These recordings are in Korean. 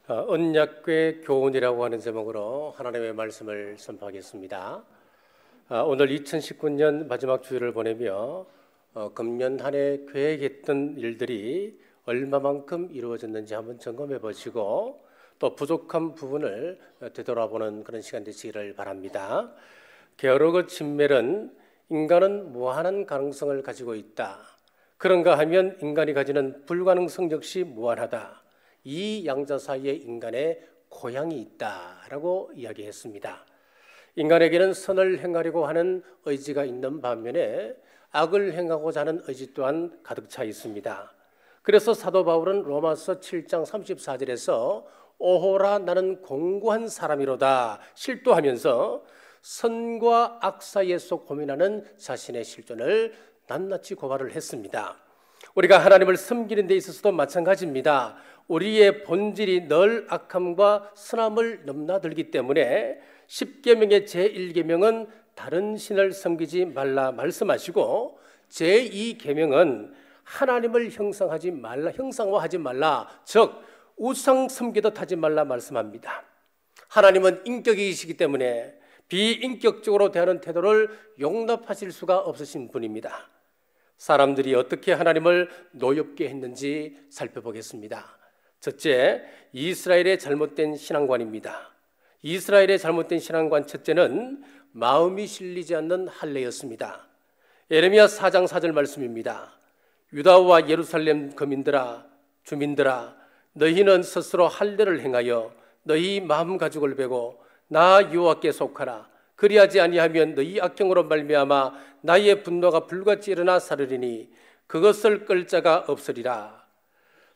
언약궤 교훈이라고 하는 제목으로 하나님의 말씀을 선포하겠습니다. 오늘 2019년 마지막 주일을 보내며 금년 한 해 계획했던 일들이 얼마만큼 이루어졌는지 한번 점검해 보시고 또 부족한 부분을 되돌아보는 그런 시간 되시기를 바랍니다. 게으르고 진멸은 인간은 무한한 가능성을 가지고 있다. 그런가 하면 인간이 가지는 불가능성 역시 무한하다. 이 양자 사이에 인간의 고향이 있다라고 이야기했습니다. 인간에게는 선을 행하려고 하는 의지가 있는 반면에 악을 행하고자 하는 의지 또한 가득 차 있습니다. 그래서 사도 바울은 로마서 7장 34절에서 오호라 나는 공고한 사람이로다 실토하면서 선과 악 사이에서 고민하는 자신의 실존을 낱낱이 고발을 했습니다. 우리가 하나님을 섬기는 데 있어서도 마찬가지입니다. 우리의 본질이 늘 악함과 선함을 넘나들기 때문에 10계명의 제1계명은 다른 신을 섬기지 말라 말씀하시고 제2계명은 하나님을 형상화하지 말라, 즉 우상 섬기듯 하지 말라 말씀합니다. 하나님은 인격이시기 때문에 비인격적으로 대하는 태도를 용납하실 수가 없으신 분입니다. 사람들이 어떻게 하나님을 노엽게 했는지 살펴보겠습니다. 첫째, 이스라엘의 잘못된 신앙관입니다. 이스라엘의 잘못된 신앙관 첫째는 마음이 실리지 않는 할례였습니다. 예레미야 4장 4절 말씀입니다. 유다와 예루살렘 거민들아, 주민들아, 너희는 스스로 할례를 행하여 너희 마음 가죽을 베고 나 여호와께 속하라. 그리하지 아니하면 너희 악행으로 말미암아 나의 분노가 불같이 일어나 사르리니 그것을 끌 자가 없으리라.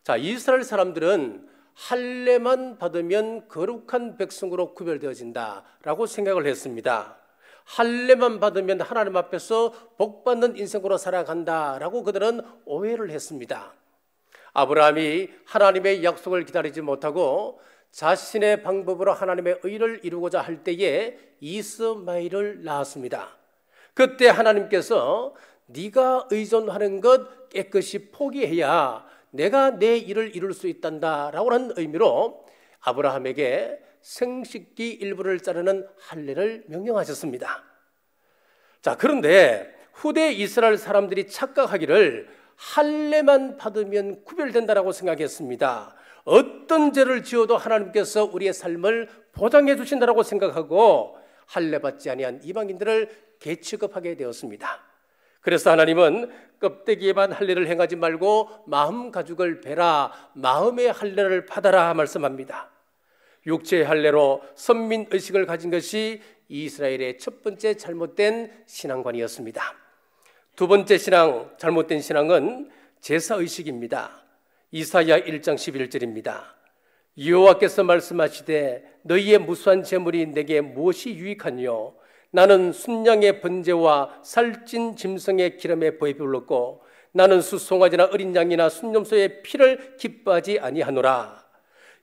자, 이스라엘 사람들은 할례만 받으면 거룩한 백성으로 구별되어진다라고 생각을 했습니다. 할례만 받으면 하나님 앞에서 복받는 인생으로 살아간다라고 그들은 오해를 했습니다. 아브라함이 하나님의 약속을 기다리지 못하고 자신의 방법으로 하나님의 의를 이루고자 할 때에 이스마엘을 낳았습니다. 그때 하나님께서 네가 의존하는 것 깨끗이 포기해야 내가 내 일을 이룰 수 있단다라고 하는 의미로 아브라함에게 생식기 일부를 자르는 할례를 명령하셨습니다. 자, 그런데 후대 이스라엘 사람들이 착각하기를 할례만 받으면 구별된다라고 생각했습니다. 어떤 죄를 지어도 하나님께서 우리의 삶을 보장해 주신다라고 생각하고 할례 받지 아니한 이방인들을 개취급하게 되었습니다. 그래서 하나님은 껍데기에만 할례를 행하지 말고 마음 가죽을 베라, 마음의 할례를 받아라 말씀합니다. 육체의 할례로 선민의식을 가진 것이 이스라엘의 첫 번째 잘못된 신앙관이었습니다. 두 번째 잘못된 신앙은 제사의식입니다. 이사야 1장 11절입니다. 여호와께서 말씀하시되 너희의 무수한 재물이 내게 무엇이 유익하뇨? 나는 순양의 번제와 살찐 짐승의 기름에 배불렀고 나는 수송아지나 어린 양이나 순염소의 피를 기뻐하지 아니하노라.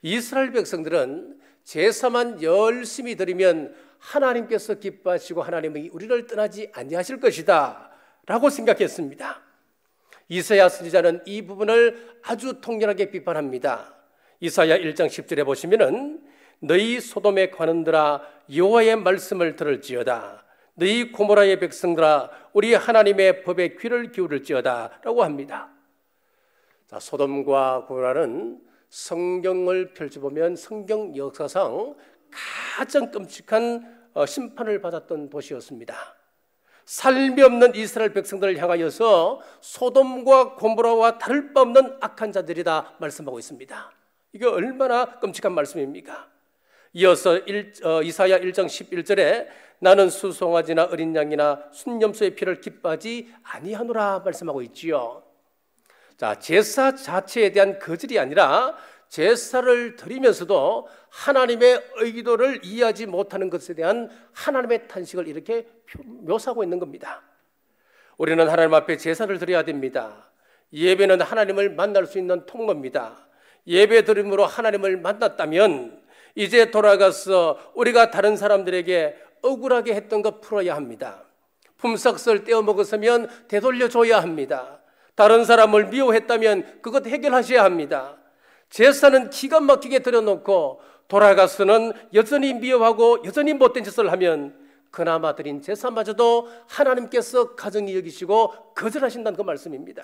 이스라엘 백성들은 제사만 열심히 드리면 하나님께서 기뻐하시고 하나님이 우리를 떠나지 아니하실 것이다 라고 생각했습니다. 이사야 선지자는 이 부분을 아주 통렬하게 비판합니다. 이사야 1장 10절에 보시면은 너희 소돔의 관원들아 여호와의 말씀을 들을지어다. 너희 고모라의 백성들아 우리 하나님의 법에 귀를 기울일지어다 라고 합니다. 자, 소돔과 고모라는 성경을 펼쳐보면 성경 역사상 가장 끔찍한 심판을 받았던 도시였습니다. 삶이 없는 이스라엘 백성들을 향하여서 소돔과 고모라와 다를 바 없는 악한 자들이다 말씀하고 있습니다. 이게 얼마나 끔찍한 말씀입니까? 이어서 이사야 1장 11절에 나는 수송아지나 어린 양이나 순염소의 피를 기뻐하지 아니하노라 말씀하고 있지요. 자, 제사 자체에 대한 거절이 아니라 제사를 드리면서도 하나님의 의도를 이해하지 못하는 것에 대한 하나님의 탄식을 이렇게 묘사하고 있는 겁니다. 우리는 하나님 앞에 제사를 드려야 됩니다. 예배는 하나님을 만날 수 있는 통로입니다. 예배 드림으로 하나님을 만났다면 이제 돌아가서 우리가 다른 사람들에게 억울하게 했던 것 풀어야 합니다. 품삯을 떼어 먹었으면 되돌려줘야 합니다. 다른 사람을 미워했다면 그것 해결하셔야 합니다. 제사는 기가 막히게 드려놓고 돌아가서는 여전히 미워하고 여전히 못된 짓을 하면 그나마 드린 제사마저도 하나님께서 가증히 여기시고 거절하신다는 그 말씀입니다.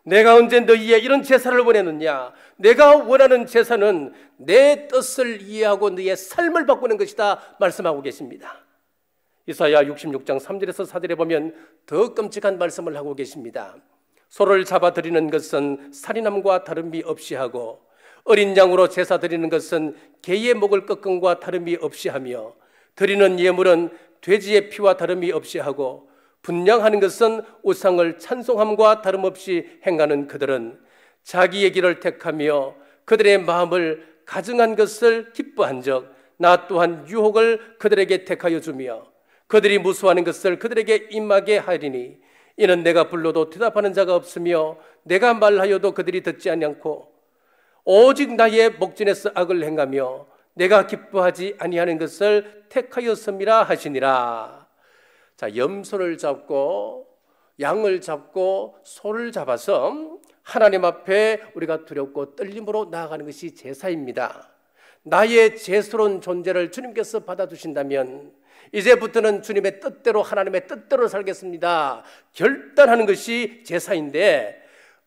내가 언제 너희의 이런 제사를 원했느냐? 내가 원하는 제사는 내 뜻을 이해하고 너희의 삶을 바꾸는 것이다 말씀하고 계십니다. 이사야 66장 3절에서 4절에 보면 더 끔찍한 말씀을 하고 계십니다. 소를 잡아 드리는 것은 살인함과 다름이 없이 하고 어린 양으로 제사 드리는 것은 개의 목을 꺾음과 다름이 없이 하며 드리는 예물은 돼지의 피와 다름이 없이 하고 분향하는 것은 우상을 찬송함과 다름없이 행하는 그들은 자기의 길을 택하며 그들의 마음을 가증한 것을 기뻐한즉 나 또한 유혹을 그들에게 택하여 주며 그들이 무수하는 것을 그들에게 임하게 하리니 이는 내가 불러도 대답하는 자가 없으며 내가 말하여도 그들이 듣지 아니하고 오직 나의 목전에서 악을 행하며 내가 기뻐하지 아니하는 것을 택하였음이라 하시니라. 자, 염소를 잡고 양을 잡고 소를 잡아서 하나님 앞에 우리가 두렵고 떨림으로 나아가는 것이 제사입니다. 나의 죄스러운 존재를 주님께서 받아주신다면 이제부터는 주님의 뜻대로 하나님의 뜻대로 살겠습니다 결단하는 것이 제사인데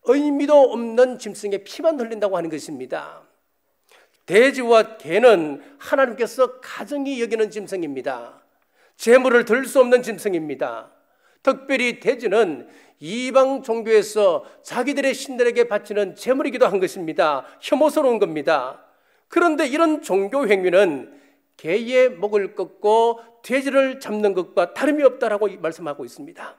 의미도 없는 짐승의 피만 흘린다고 하는 것입니다. 돼지와 개는 하나님께서 가증히 여기는 짐승입니다. 제물을 들 수 없는 짐승입니다. 특별히 돼지는 이방 종교에서 자기들의 신들에게 바치는 제물이기도 한 것입니다. 혐오스러운 겁니다. 그런데 이런 종교 행위는 개의 목을 꺾고 돼지를 잡는 것과 다름이 없다라고 말씀하고 있습니다.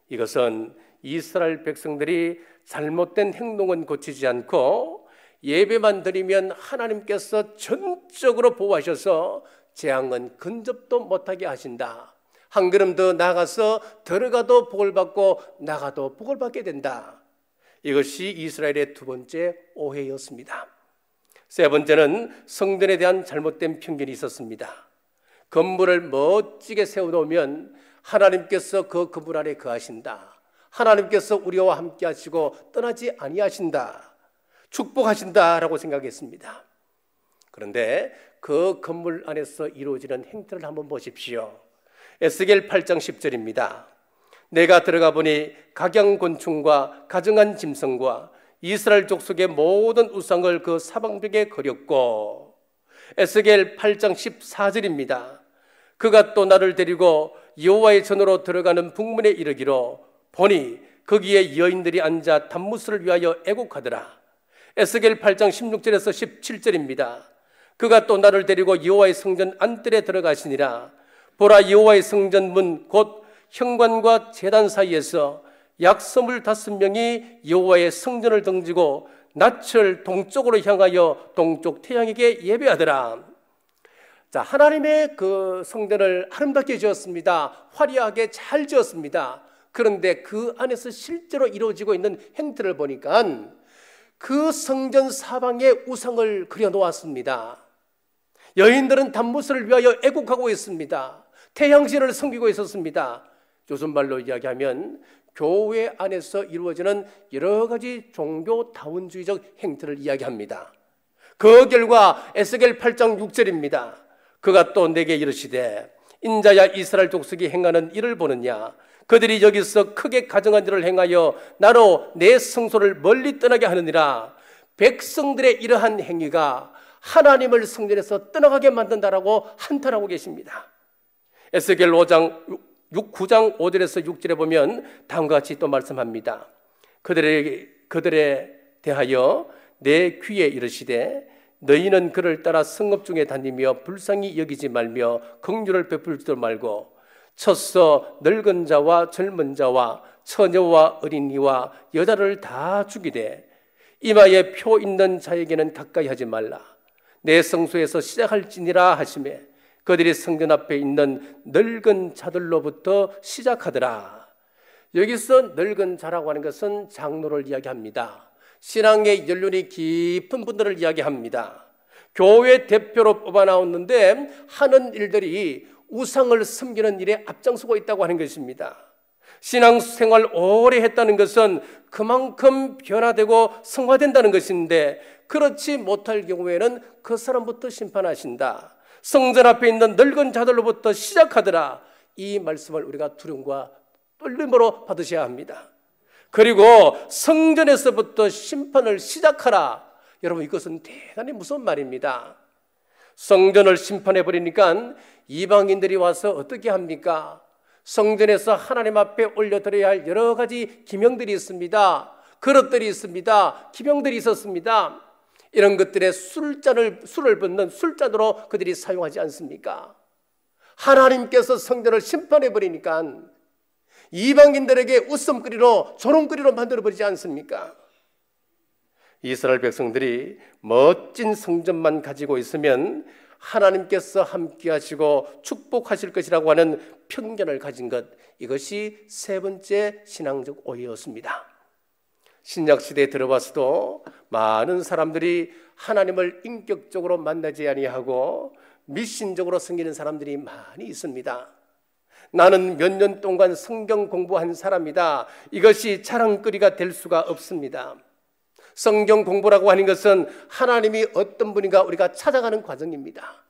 이것은 이스라엘 백성들이 잘못된 행동은 고치지 않고 예배만 드리면 하나님께서 전적으로 보호하셔서 재앙은 근접도 못하게 하신다. 한 걸음 더 나가서 들어가도 복을 받고 나가도 복을 받게 된다. 이것이 이스라엘의 두 번째 오해였습니다. 세 번째는 성전에 대한 잘못된 편견이 있었습니다. 건물을 멋지게 세워놓으면 하나님께서 그 건물 안에 거하신다. 하나님께서 우리와 함께 하시고 떠나지 아니하신다. 축복하신다라고 생각했습니다. 그런데 그 건물 안에서 이루어지는 행태를 한번 보십시오. 에스겔 8장 10절입니다. 내가 들어가 보니 각양곤충과 가증한 짐승과 이스라엘 족속의 모든 우상을 그 사방벽에 그렸고, 에스겔 8장 14절입니다. 그가 또 나를 데리고 여호와의 전으로 들어가는 북문에 이르기로 보니 거기에 여인들이 앉아 단무스를 위하여 애곡하더라. 에스겔 8장 16절에서 17절입니다. 그가 또 나를 데리고 여호와의 성전 안뜰에 들어가시니라. 보라, 여호와의 성전 문 곧 현관과 제단 사이에서 약 25명이 여호와의 성전을 등지고 낯을 동쪽으로 향하여 동쪽 태양에게 예배하더라. 자, 하나님의 그 성전을 아름답게 지었습니다. 화려하게 잘 지었습니다. 그런데 그 안에서 실제로 이루어지고 있는 행태를 보니까 그 성전 사방에 우상을 그려놓았습니다. 여인들은 단무스를 위하여 애곡하고 있습니다. 태양신을 섬기고 있었습니다. 요즘 말로 이야기하면 교회 안에서 이루어지는 여러 가지 종교다원주의적 행태를 이야기합니다. 그 결과 에스겔 8장 6절입니다. 그가 또 내게 이르시되 인자야, 이스라엘 족속이 행하는 일을 보느냐? 그들이 여기서 크게 가증한 일을 행하여 나로 내 성소를 멀리 떠나게 하느니라. 백성들의 이러한 행위가 하나님을 성전에서 떠나가게 만든다라고 한탄하고 계십니다. 에스겔 9장 5절에서 6절에 보면 다음과 같이 또 말씀합니다. 그들에 대하여 내 귀에 이르시되 너희는 그를 따라 성읍 중에 다니며 불쌍히 여기지 말며 긍휼을 베풀지도 말고 쳤어 늙은 자와 젊은 자와 처녀와 어린이와 여자를 다 죽이되 이마에 표 있는 자에게는 가까이 하지 말라. 내 성소에서 시작할지니라 하시매 그들이 성전 앞에 있는 늙은 자들로부터 시작하더라. 여기서 늙은 자라고 하는 것은 장로를 이야기합니다. 신앙의 연륜이 깊은 분들을 이야기합니다. 교회 대표로 뽑아 나왔는데 하는 일들이 우상을 섬기는 일에 앞장서고 있다고 하는 것입니다. 신앙생활 오래 했다는 것은 그만큼 변화되고 성화된다는 것인데, 그렇지 못할 경우에는 그 사람부터 심판하신다. 성전 앞에 있는 늙은 자들로부터 시작하더라. 이 말씀을 우리가 두려움과 떨림으로 받으셔야 합니다. 그리고 성전에서부터 심판을 시작하라. 여러분, 이것은 대단히 무서운 말입니다. 성전을 심판해버리니까 이방인들이 와서 어떻게 합니까? 성전에서 하나님 앞에 올려드려야 할 여러 가지 기명들이 있습니다. 그릇들이 있습니다. 기명들이 있었습니다. 이런 것들의 술을 붓는 술잔으로 그들이 사용하지 않습니까? 하나님께서 성전을 심판해버리니까 이방인들에게 웃음거리로 조롱거리로 만들어버리지 않습니까? 이스라엘 백성들이 멋진 성전만 가지고 있으면 하나님께서 함께 하시고 축복하실 것이라고 하는 편견을 가진 것, 이것이 세 번째 신앙적 오해였습니다. 신약시대에 들어봐서도 많은 사람들이 하나님을 인격적으로 만나지 아니하고 미신적으로 섬기는 사람들이 많이 있습니다. 나는 몇 년 동안 성경 공부한 사람이다. 이것이 자랑거리가 될 수가 없습니다. 성경 공부라고 하는 것은 하나님이 어떤 분인가 우리가 찾아가는 과정입니다.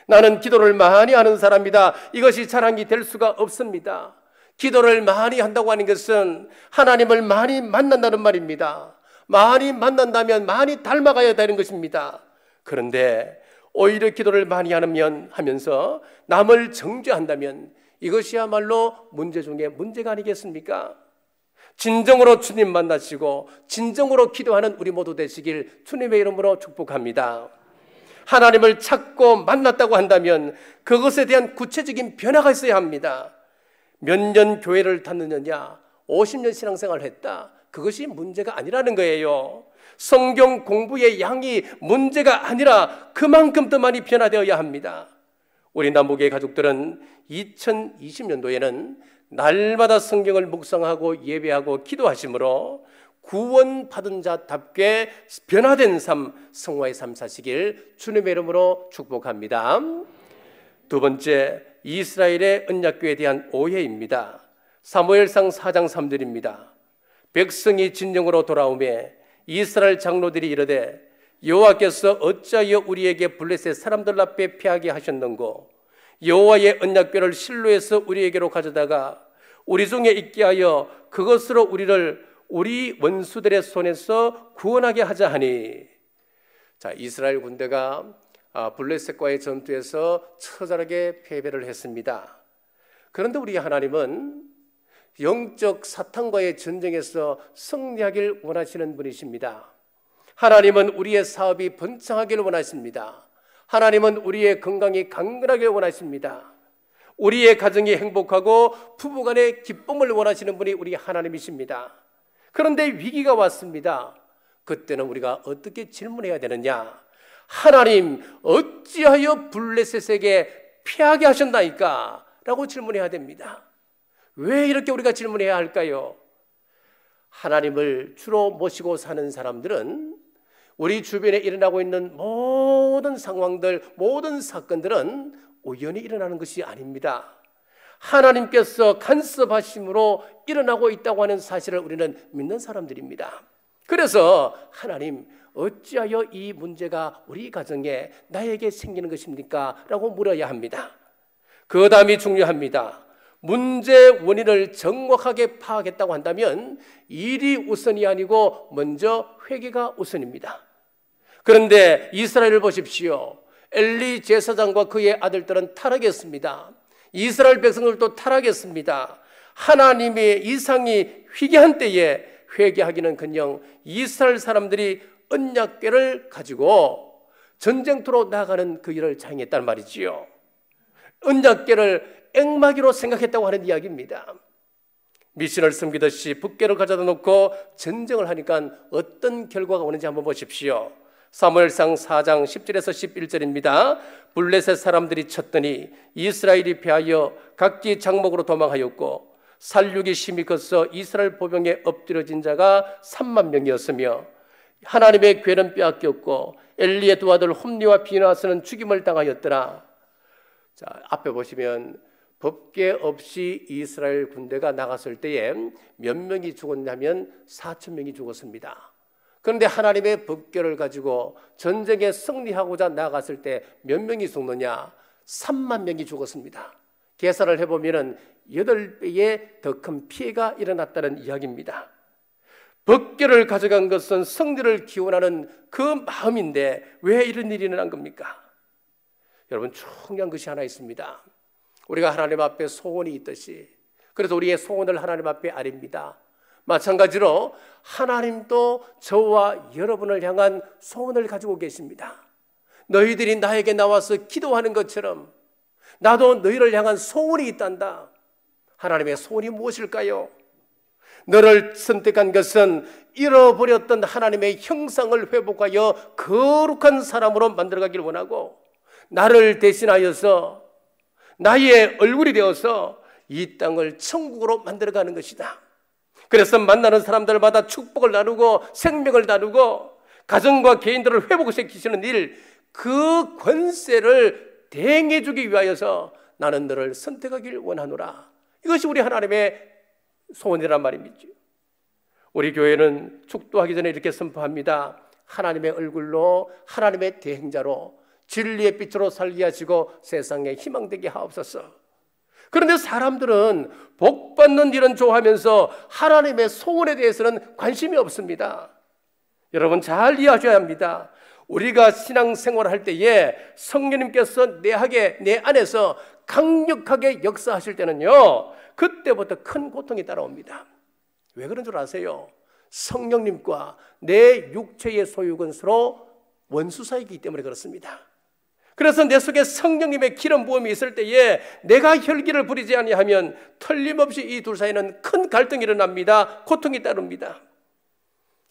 나는 기도를 많이 하는 사람이다. 이것이 자랑이 될 수가 없습니다. 기도를 많이 한다고 하는 것은 하나님을 많이 만난다는 말입니다. 많이 만난다면 많이 닮아가야 되는 것입니다. 그런데 오히려 기도를 많이 하면서 남을 정죄한다면 이것이야말로 문제 중에 문제가 아니겠습니까? 진정으로 주님 만나시고 진정으로 기도하는 우리 모두 되시길 주님의 이름으로 축복합니다. 하나님을 찾고 만났다고 한다면 그것에 대한 구체적인 변화가 있어야 합니다. 몇 년 교회를 다녔느냐, 50년 신앙생활을 했다, 그것이 문제가 아니라는 거예요. 성경 공부의 양이 문제가 아니라 그만큼 더 많이 변화되어야 합니다. 우리 남북의 가족들은 2020년도에는 날마다 성경을 묵상하고 예배하고 기도하심으로 구원받은 자답게 변화된 삶, 성화의 삶 사시길 주님의 이름으로 축복합니다. 두 번째, 이스라엘의 언약궤에 대한 오해입니다. 사무엘상 4장 3절입니다. 백성이 진영으로 돌아오매 이스라엘 장로들이 이르되 여호와께서 어찌하여 우리에게 블레셋 사람들 앞에 피하게 하셨는고, 여호와의 언약궤를 실로에서 우리에게로 가져다가 우리 중에 있게 하여 그것으로 우리를 우리 원수들의 손에서 구원하게 하자 하니. 자, 이스라엘 군대가 블레셋과의 전투에서 처절하게 패배를 했습니다. 그런데 우리 하나님은 영적 사탄과의 전쟁에서 승리하길 원하시는 분이십니다. 하나님은 우리의 사업이 번창하기를 원하십니다. 하나님은 우리의 건강이 강건하길 원하십니다. 우리의 가정이 행복하고 부부간의 기쁨을 원하시는 분이 우리 하나님이십니다. 그런데 위기가 왔습니다. 그때는 우리가 어떻게 질문해야 되느냐? 하나님, 어찌하여 블레셋에게 피하게 하셨나이까? 라고 질문해야 됩니다. 왜 이렇게 우리가 질문해야 할까요? 하나님을 주로 모시고 사는 사람들은 우리 주변에 일어나고 있는 모든 상황들, 모든 사건들은 우연히 일어나는 것이 아닙니다. 하나님께서 간섭하심으로 일어나고 있다고 하는 사실을 우리는 믿는 사람들입니다. 그래서 하나님, 어찌하여 이 문제가 우리 가정에 나에게 생기는 것입니까? 라고 물어야 합니다. 그 다음이 중요합니다. 문제 원인을 정확하게 파악했다고 한다면 일이 우선이 아니고 먼저 회개가 우선입니다. 그런데 이스라엘을 보십시오. 엘리 제사장과 그의 아들들은 타락했습니다. 이스라엘 백성들도 타락했습니다. 하나님의 이상이 회개한 때에 회개하기는커녕 이스라엘 사람들이 언약궤를 가지고 전쟁터로 나가는 그 일을 자행했단 말이지요. 언약궤를 앵마기로 생각했다고 하는 이야기입니다. 미신을 섬기듯이 붓개를 가져다 놓고 전쟁을 하니까 어떤 결과가 오는지 한번 보십시오. 사무엘상 4장 10절에서 11절입니다. 블레셋 사람들이 쳤더니 이스라엘이 패하여 각기 장목으로 도망하였고 살육이 심히 커서 이스라엘 보병에 엎드려진 자가 3만 명이었으며 하나님의 궤는 빼앗겼고 엘리의 두 아들 홈리와 비나스는 죽임을 당하였더라. 자, 앞에 보시면 법궤 없이 이스라엘 군대가 나갔을 때에 몇 명이 죽었냐면 4,000명이 죽었습니다. 그런데 하나님의 법궤를 가지고 전쟁에 승리하고자 나갔을 때 몇 명이 죽느냐? 3만 명이 죽었습니다. 계산을 해보면 8배의 더 큰 피해가 일어났다는 이야기입니다. 법궤를 가져간 것은 승리를 기원하는 그 마음인데 왜 이런 일이 일어난 겁니까? 여러분, 중요한 것이 하나 있습니다. 우리가 하나님 앞에 소원이 있듯이, 그래서 우리의 소원을 하나님 앞에 아립니다. 마찬가지로 하나님도 저와 여러분을 향한 소원을 가지고 계십니다. 너희들이 나에게 나와서 기도하는 것처럼 나도 너희를 향한 소원이 있단다. 하나님의 소원이 무엇일까요? 너를 선택한 것은 잃어버렸던 하나님의 형상을 회복하여 거룩한 사람으로 만들어가길 원하고, 나를 대신하여서 나의 얼굴이 되어서 이 땅을 천국으로 만들어가는 것이다. 그래서 만나는 사람들마다 축복을 나누고 생명을 나누고 가정과 개인들을 회복시키시는 일, 그 권세를 대행해 주기 위하여서 나는 너를 선택하길 원하노라. 이것이 우리 하나님의 소원이란 말입니다. 우리 교회는 축도하기 전에 이렇게 선포합니다. 하나님의 얼굴로, 하나님의 대행자로, 진리의 빛으로 살게 하시고 세상에 희망되게 하옵소서. 그런데 사람들은 복받는 일은 좋아하면서 하나님의 소원에 대해서는 관심이 없습니다. 여러분, 잘 이해하셔야 합니다. 우리가 신앙생활을 할 때에 성령님께서 내 안에서 강력하게 역사하실 때는요, 그때부터 큰 고통이 따라옵니다. 왜 그런 줄 아세요? 성령님과 내 육체의 소유는 서로 원수 사이이기 때문에 그렇습니다. 그래서 내 속에 성령님의 기름 부음이 있을 때에 내가 혈기를 부리지 아니하면 틀림없이 이 둘 사이에는 큰 갈등이 일어납니다. 고통이 따릅니다.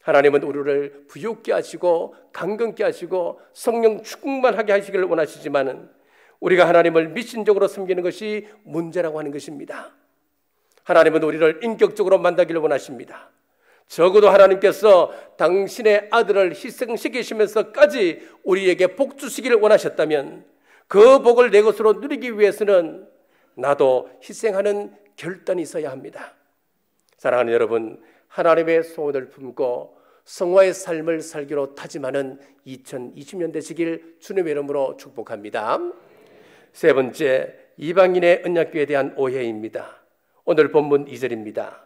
하나님은 우리를 부욕케 하시고 강건케 하시고 성령 충만하게 하시기를 원하시지만 우리가 하나님을 미신적으로 섬기는 것이 문제라고 하는 것입니다. 하나님은 우리를 인격적으로 만나기를 원하십니다. 적어도 하나님께서 당신의 아들을 희생시키시면서까지 우리에게 복 주시기를 원하셨다면 그 복을 내 것으로 누리기 위해서는 나도 희생하는 결단이 있어야 합니다. 사랑하는 여러분, 하나님의 소원을 품고 성화의 삶을 살기로 다짐하는 2020년 되시길 주님의 이름으로 축복합니다. 세 번째, 이방인의 언약궤에 대한 오해입니다. 오늘 본문 2절입니다.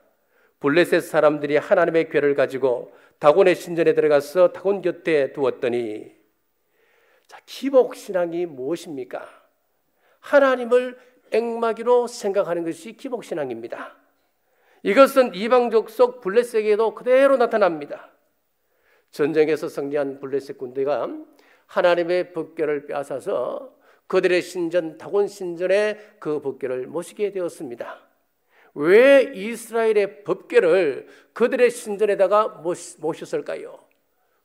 블레셋 사람들이 하나님의 궤를 가지고 다곤의 신전에 들어가서 다곤 곁에 두었더니, 자, 기복신앙이 무엇입니까? 하나님을 앵마기로 생각하는 것이 기복신앙입니다. 이것은 이방족 속 블레셋에게도 그대로 나타납니다. 전쟁에서 승리한 블레셋 군대가 하나님의 법궤를 빼앗아서 그들의 신전 다곤 신전에 그 법궤를 모시게 되었습니다. 왜 이스라엘의 법궤를 그들의 신전에다가 모셨을까요?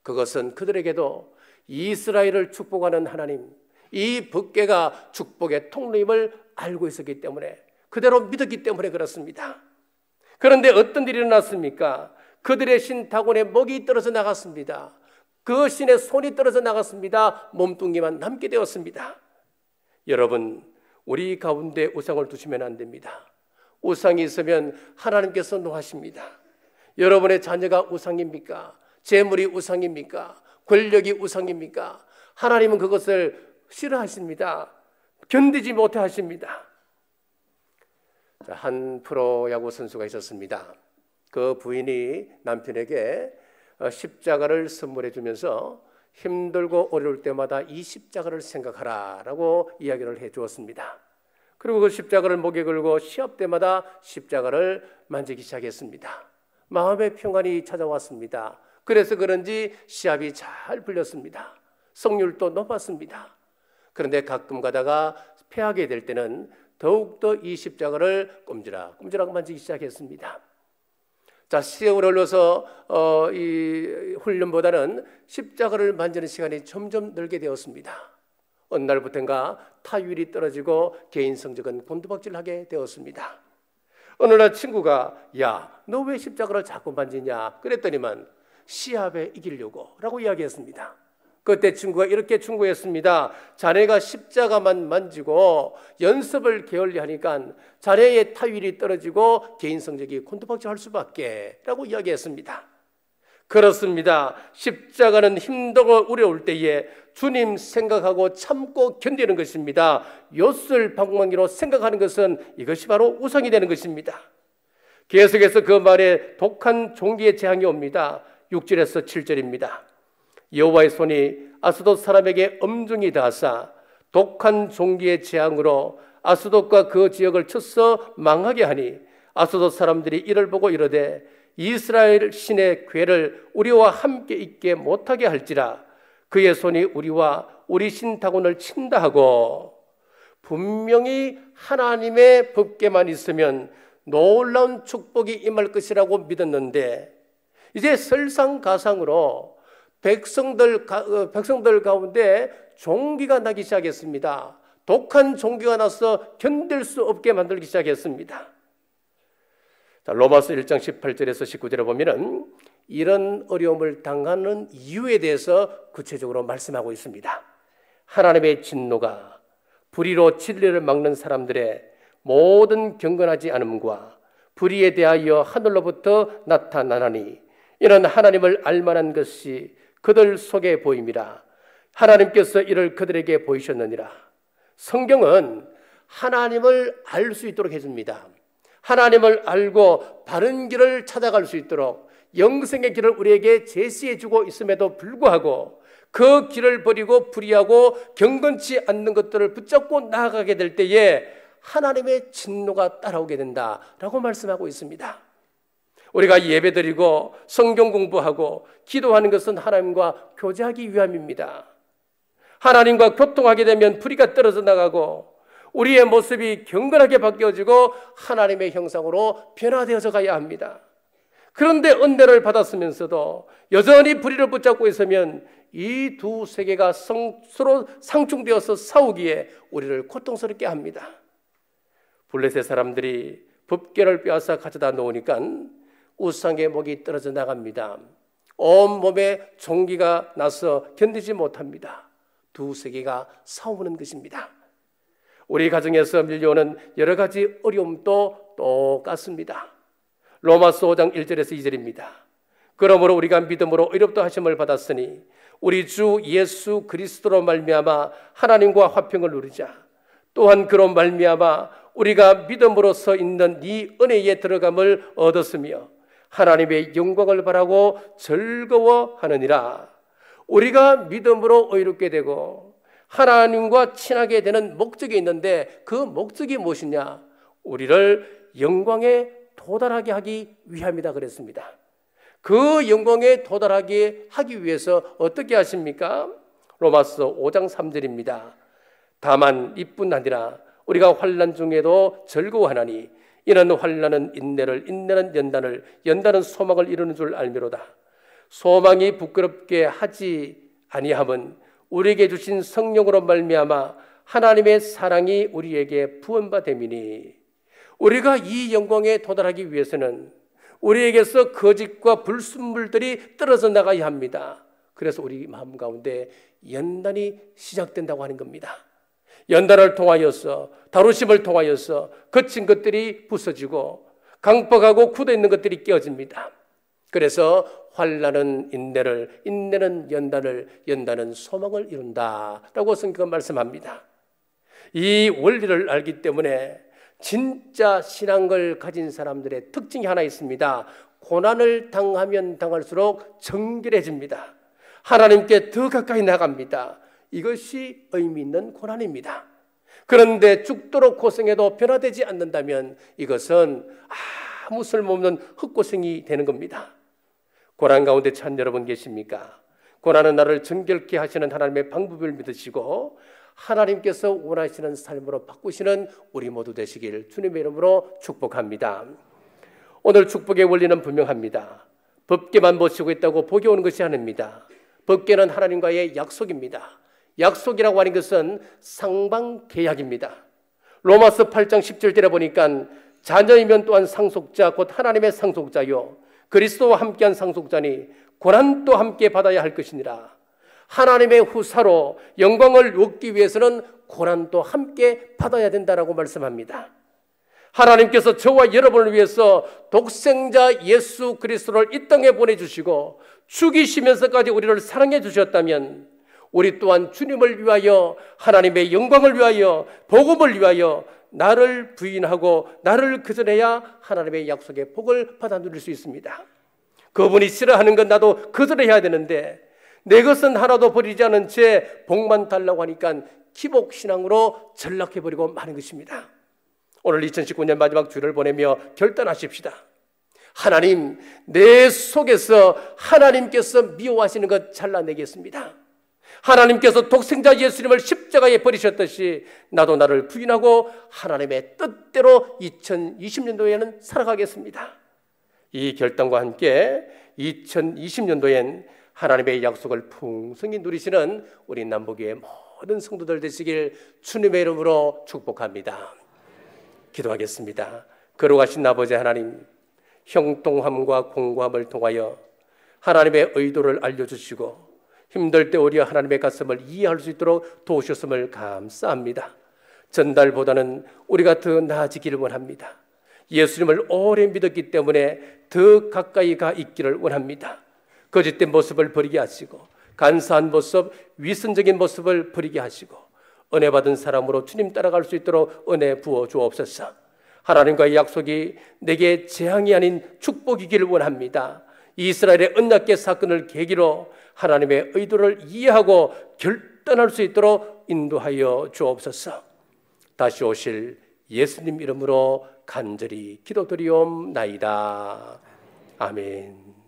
그것은 그들에게도 이스라엘을 축복하는 하나님, 이 법궤가 축복의 통로임을 알고 있었기 때문에, 그대로 믿었기 때문에 그렇습니다. 그런데 어떤 일이 일어났습니까? 그들의 신 다곤의 목이 떨어져 나갔습니다. 그 신의 손이 떨어져 나갔습니다. 몸뚱이만 남게 되었습니다. 여러분, 우리 가운데 우상을 두시면 안 됩니다. 우상이 있으면 하나님께서 노하십니다. 여러분의 자녀가 우상입니까? 재물이 우상입니까? 권력이 우상입니까? 하나님은 그것을 싫어하십니다. 견디지 못해 하십니다. 한 프로야구 선수가 있었습니다. 그 부인이 남편에게 십자가를 선물해 주면서 힘들고 어려울 때마다 이 십자가를 생각하라라고 이야기를 해 주었습니다. 그리고 그 십자가를 목에 걸고 시합 때마다 십자가를 만지기 시작했습니다. 마음의 평안이 찾아왔습니다. 그래서 그런지 시합이 잘 풀렸습니다. 승률도 높았습니다. 그런데 가끔 가다가 패하게 될 때는 더욱더 이 십자가를 꼼지락꼼지락 만지기 시작했습니다. 자, 시험을 흘러서 이 훈련보다는 십자가를 만지는 시간이 점점 늘게 되었습니다. 어느 날부터인가 타율이 떨어지고 개인 성적은 곤두박질하게 되었습니다. 어느 날 친구가, 야, 너 왜 십자가를 자꾸 만지냐? 그랬더니만 시합에 이기려고 라고 이야기했습니다. 그때 친구가 이렇게 충고했습니다. 자네가 십자가만 만지고 연습을 게을리하니까 자네의 타율이 떨어지고 개인 성적이 곤두박질할 수밖에 라고 이야기했습니다. 그렇습니다. 십자가는 힘들고 어려울 때에 주님 생각하고 참고 견디는 것입니다. 옅을 방망이로 생각하는 것은 이것이 바로 우상이 되는 것입니다. 계속해서 그 말에 독한 종기의 재앙이 옵니다. 6절에서 7절입니다. 여호와의 손이 아스돗 사람에게 엄중히 닿아사 독한 종기의 재앙으로 아스돗과 그 지역을 쳐서 망하게 하니 아스돗 사람들이 이를 보고 이르되 이스라엘 신의 괴를 우리와 함께 있게 못하게 할지라 그의 손이 우리와 우리 신 다곤을 친다 하고, 분명히 하나님의 법궤만 있으면 놀라운 축복이 임할 것이라고 믿었는데 이제 설상가상으로 백성들 가운데 종기가 나기 시작했습니다. 독한 종기가 나서 견딜 수 없게 만들기 시작했습니다. 자, 로마서 1장 18절에서 19절에 보면은 이런 어려움을 당하는 이유에 대해서 구체적으로 말씀하고 있습니다. 하나님의 진노가 불의로 진리를 막는 사람들의 모든 경건하지 않음과 불의에 대하여 하늘로부터 나타나나니 이는 하나님을 알만한 것이 그들 속에 보임이라. 하나님께서 이를 그들에게 보이셨느니라. 성경은 하나님을 알 수 있도록 해줍니다. 하나님을 알고 바른 길을 찾아갈 수 있도록 영생의 길을 우리에게 제시해주고 있음에도 불구하고 그 길을 버리고 불의하고 경건치 않는 것들을 붙잡고 나아가게 될 때에 하나님의 진노가 따라오게 된다라고 말씀하고 있습니다. 우리가 예배드리고 성경 공부하고 기도하는 것은 하나님과 교제하기 위함입니다. 하나님과 교통하게 되면 불의가 떨어져 나가고 우리의 모습이 경건하게 바뀌어지고 하나님의 형상으로 변화되어져 가야 합니다. 그런데 은혜를 받았으면서도 여전히 불의를 붙잡고 있으면 이 두 세계가 서로 상충되어서 싸우기에 우리를 고통스럽게 합니다. 블레셋 사람들이 법궤를 빼앗아 가져다 놓으니까 우상의 목이 떨어져 나갑니다. 온몸에 종기가 나서 견디지 못합니다. 두 세계가 싸우는 것입니다. 우리 가정에서 밀려오는 여러 가지 어려움도 똑같습니다. 로마서 5장 1절에서 2절입니다. 그러므로 우리가 믿음으로 의롭다 하심을 받았으니 우리 주 예수 그리스도로 말미암아 하나님과 화평을 누리자. 또한 그로 말미암아 우리가 믿음으로써 있는 이 은혜에 들어감을 얻었으며 하나님의 영광을 바라고 즐거워하느니라. 우리가 믿음으로 의롭게 되고 하나님과 친하게 되는 목적이 있는데 그 목적이 무엇이냐? 우리를 영광에 도달하게 하기 위함이다 그랬습니다. 그 영광에 도달하게 하기 위해서 어떻게 하십니까? 로마서 5장 3절입니다. 다만 이뿐 아니라 우리가 환난 중에도 즐거워하나니 이는 환난은 인내를, 인내는 연단을, 연단은 소망을 이루는 줄 알미로다. 소망이 부끄럽게 하지 아니함은 우리에게 주신 성령으로 말미암아 하나님의 사랑이 우리에게 부은바됨이니. 우리가 이 영광에 도달하기 위해서는 우리에게서 거짓과 불순물들이 떨어져 나가야 합니다. 그래서 우리 마음 가운데 연단이 시작된다고 하는 겁니다. 연단을 통하여서, 다루심을 통하여서 거친 것들이 부서지고 강박하고 굳어있는 것들이 깨어집니다. 그래서 환난은 인내를, 인내는 연단을, 연단은 소망을 이룬다라고 성경은 말씀합니다. 이 원리를 알기 때문에 진짜 신앙을 가진 사람들의 특징이 하나 있습니다. 고난을 당하면 당할수록 정결해집니다. 하나님께 더 가까이 나갑니다. 이것이 의미 있는 고난입니다. 그런데 죽도록 고생해도 변화되지 않는다면 이것은 아무 쓸모없는 헛고생이 되는 겁니다. 고난 가운데 참 여러분 계십니까? 고난은 나를 정결케 하시는 하나님의 방법을 믿으시고 하나님께서 원하시는 삶으로 바꾸시는 우리 모두 되시길 주님의 이름으로 축복합니다. 오늘 축복의 원리는 분명합니다. 법궤만 모시고 있다고 복이 오는 것이 아닙니다. 법궤는 하나님과의 약속입니다. 약속이라고 하는 것은 상방계약입니다. 로마서 8장 10절에 보니까 자녀이면 또한 상속자 곧 하나님의 상속자요 그리스도와 함께한 상속자니 고난도 함께 받아야 할 것이니라. 하나님의 후사로 영광을 얻기 위해서는 고난도 함께 받아야 된다라고 말씀합니다. 하나님께서 저와 여러분을 위해서 독생자 예수 그리스도를 이 땅에 보내주시고 죽이시면서까지 우리를 사랑해 주셨다면 우리 또한 주님을 위하여, 하나님의 영광을 위하여, 복음을 위하여 나를 부인하고 나를 거절해야 하나님의 약속의 복을 받아 누릴 수 있습니다. 그분이 싫어하는 건 나도 거절해야 되는데 내 것은 하나도 버리지 않은 채 복만 달라고 하니까 기복신앙으로 전락해버리고 마는 것입니다. 오늘 2019년 마지막 주일을 보내며 결단하십시다. 하나님, 내 속에서 하나님께서 미워하시는 것 잘라내겠습니다. 하나님께서 독생자 예수님을 십자가에 버리셨듯이 나도 나를 부인하고 하나님의 뜻대로 2020년도에는 살아가겠습니다. 이 결단과 함께 2020년도엔 하나님의 약속을 풍성히 누리시는 우리 남북의 모든 성도들 되시길 주님의 이름으로 축복합니다. 기도하겠습니다. 거룩하신 아버지 하나님, 형통함과 공고함을 통하여 하나님의 의도를 알려주시고 힘들 때 오히려 하나님의 가슴을 이해할 수 있도록 도우셨음을 감사합니다. 전달보다는 우리가 더 나아지기를 원합니다. 예수님을 오래 믿었기 때문에 더 가까이 가 있기를 원합니다. 거짓된 모습을 버리게 하시고 간사한 모습, 위선적인 모습을 버리게 하시고 은혜 받은 사람으로 주님 따라갈 수 있도록 은혜 부어 주옵소서. 하나님과의 약속이 내게 재앙이 아닌 축복이기를 원합니다. 이스라엘의 언약궤 사건을 계기로 하나님의 의도를 이해하고 결단할 수 있도록 인도하여 주옵소서. 다시 오실 예수님 이름으로 간절히 기도드리옵나이다. 아멘.